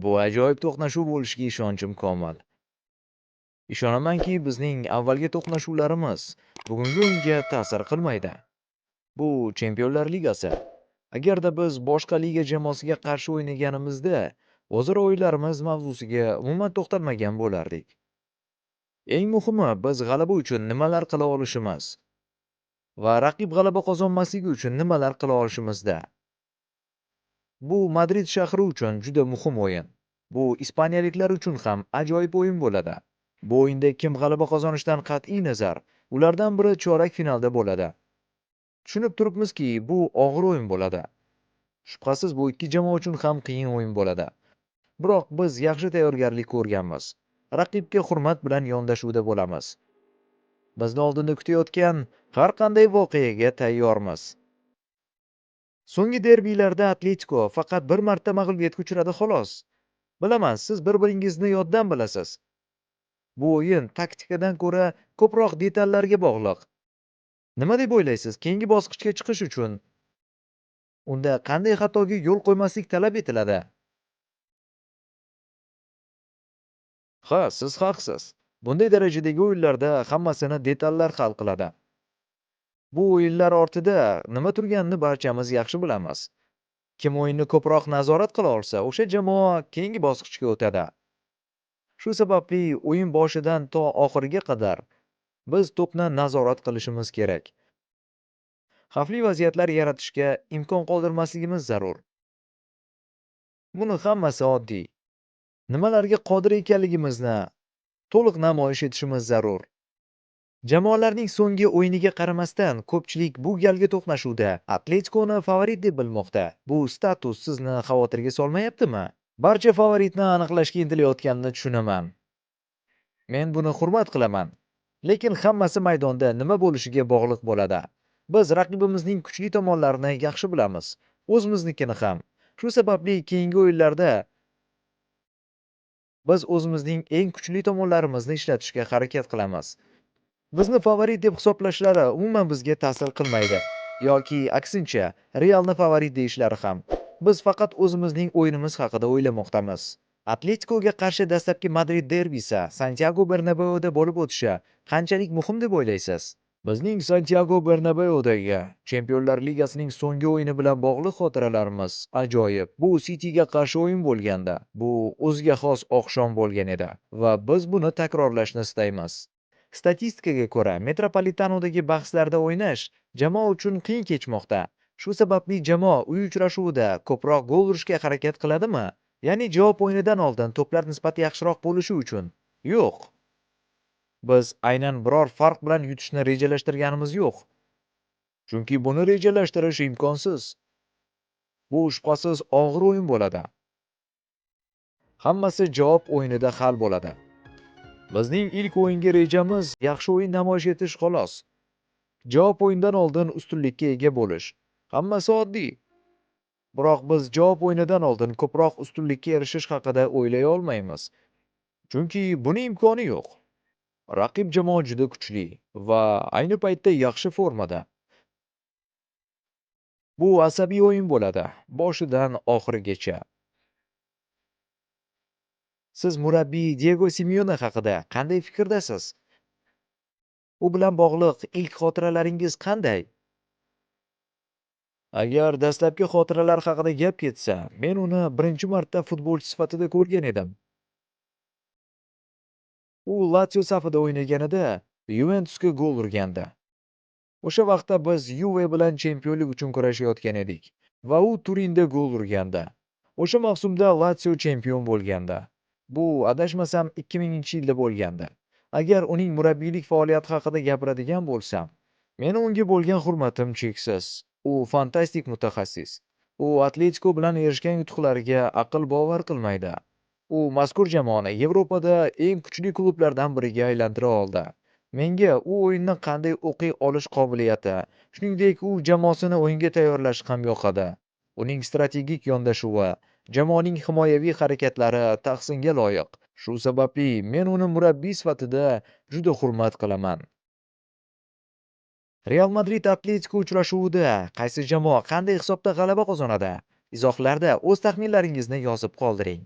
Bu ajoyib to'qnashuv bo'lishiga ishonchim komil. Ishonamanki, bizning avvalgi to'qnashuvlarimiz bugungi o'yinga ta'sir qilmaydi. Bu Chempionlar Ligasi. Agarda biz boshqa liga jamoasiga qarshi o'ynaganimizda, o'zaro o'yinlarimiz mavzusiga umuman to'xtalmagan bo'lardik. Eng muhimi, biz g'alaba uchun nimalar qila olishimiz va raqib g'alaba qozonmasligi uchun nimalar qila olishimizda. Bu Madrid shahri uchun juda muhim o'yin. Bu ispaniyaliklar uchun ham ajoyib o'yin bo'ladi. Bu o'yinda kim g'alaba qozonishdan qat'iy nazar, ulardan biri chorak finalda bo'ladi. Tushunib turibmizki, bu og'ir o'yin bo'ladi. Shubhasiz bu ikki jamoa uchun ham qiyin o'yin bo'ladi. Biroq biz yaxshi tayyorgarlik ko'rganmiz. Raqibga hurmat bilan yondashuvda bo'lamiz. Bizni oldinda kutayotgan har qanday voqeaga tayyormiz. So'nggi derbilarda Atletiko faqat bir marta mag'lubiyatga uchradi xolos. Bilaman, siz bir-biringizni yoddan bilasiz. Bu o'yin taktikadan ko'ra ko'proq detallarga bog'liq. Nima deb o'ylaysiz? Keyingi bosqichga chiqish uchun unda qanday xatoga yo'l qo'ymaslik talab etiladi? Ha, siz haqsiz. Bunday darajadagi o'yinlarda hammasini detallar hal qiladi. Bu o'yinlar ortida nima turganini barchamiz yaxshi bilamiz. Kim o'yinni ko'proq nazorat qila olsa, o'sha jamoa keyingi bosqichga o'tadi. Shu sababli o'yin boshidan to oxiriga qadar biz to'pni nazorat qilishimiz kerak. Xavfli vaziyatlar yaratishga imkon qoldirmasligimiz zarur. Buni hammasi oddiy. Nimalarga qodir ekanligimizni to'liq namoyish etishimiz zarur. Jamoalarning so'nggi o'yiniga qaramasdan, ko'pchilik bu galgi to'qnashuvda Atletikoni favorit deb bilmoqda. Bu status sizni xavotirga solmayaptimi? Barcha favoritni aniqlashga intilayotganini tushunaman. Men buni hurmat qilaman. Lekin hammasi maydonda nima bo'lishiga bog'liq bo'ladi. Biz raqibimizning kuchli tomonlarini yaxshi bilamiz, o'zimiznikini ham. Shu sababli keyingi o'yinlarda biz o'zimizning eng kuchli tomonlarimizni ishlatishga harakat qilamiz. Bizni favorit deb hisoblashlari umuman bizga ta'sir qilmaydi. Yoki aksincha, Realni favorit deyishlari ham. Biz faqat o'zimizning o'yinimiz haqida o'ylamoqdamiz. Atletikoga qarshi dastlabki Madrid derbisi Santiago Bernabeuda bo'lib o'tishi qanchalik muhim deb o'ylaysiz? Bizning Santiago Bernabeudagi Chempionlar Ligasining so'nggi o'yini bilan bog'liq xotiralarimiz ajoyib. Bu Cityga qarshi o'yin bo'lganda, bu o'ziga xos oqshom bo'lgan edi va biz buni takrorlashni istaymiz. Statistikaga ko'ra, Metropolitanodagi bahslarda o'ynash jamoa uchun qiyin kechmoqda. Shu sababli jamoa uy uchrashuvida ko'proq gol urishga harakat qiladimi? Ya'ni javob o'yinidan oldin to'plar nisbati yaxshiroq bo'lishi uchun. Yo'q. Biz aynan biror farq bilan yutishni rejalashtirganimiz yo'q. Chunki buni rejalashtirish imkonsiz. Bu shubhasiz og'ir o'yin bo'ladi. Hammasi javob o'yinida hal bo'ladi. Bizning ilk o'yingi rejamiz yaxshi o'yin namoyish etish xolos. Javob o'yindan oldin ustunlikka ega bo'lish. Hammasi oddiy. Biroq biz javob o'yinidan oldin ko'proq ustunlikka erishish haqida o'ylay olmaymiz. Chunki buni imkoni yo'q. Raqib jamoa juda kuchli va ayni paytda yaxshi formada. Bu asabiy o'yin bo'ladi, boshidan oxirigacha. Siz murabbiy Diego Simeone haqida qanday fikrdasiz? U bilan bog'liq ilk xotiralaringiz qanday? Agar dastlabki xotiralar haqida gap ketsa, men uni birinchi marta futbolchi sifatida ko'rgan edim. U Lazio safida o'ynaganida Yuventusga gol urgandi. O'sha vaqtda biz Juve bilan chempionlik uchun kurashayotgan edik va u Turinda gol urgandi. O'sha mavsumda Lazio chempion bo'lgandi. Bu adashmasam 2000-yilda bo'lgandi. Agar uning murabbiylik faoliyati haqida gapiradigan bo'lsam, meni unga bo'lgan hurmatim cheksiz. U fantastik mutaxassis. U Atletiko bilan erishgan yutuqlariga aql bovar qilmaydi. U mazkur jamoani Yevropada eng kuchli klublardan biriga aylantira oldi. Menga u o'yinni qanday o'qiy olish qobiliyati, shuningdek u jamoasini o'yinga tayyorlashi ham yoqadi. Uning strategik yondashuvi, jamoaning himoyaviy harakatlari tahsinga loyiq. Shu sababli men uni murabbiy sifatida juda hurmat qilaman. Real Madrid Atletiko uchrashuvida qaysi jamoa qanday hisobda g'alaba qozonadi? Izohlarda o'z taxminlaringizni yozib qoldiring.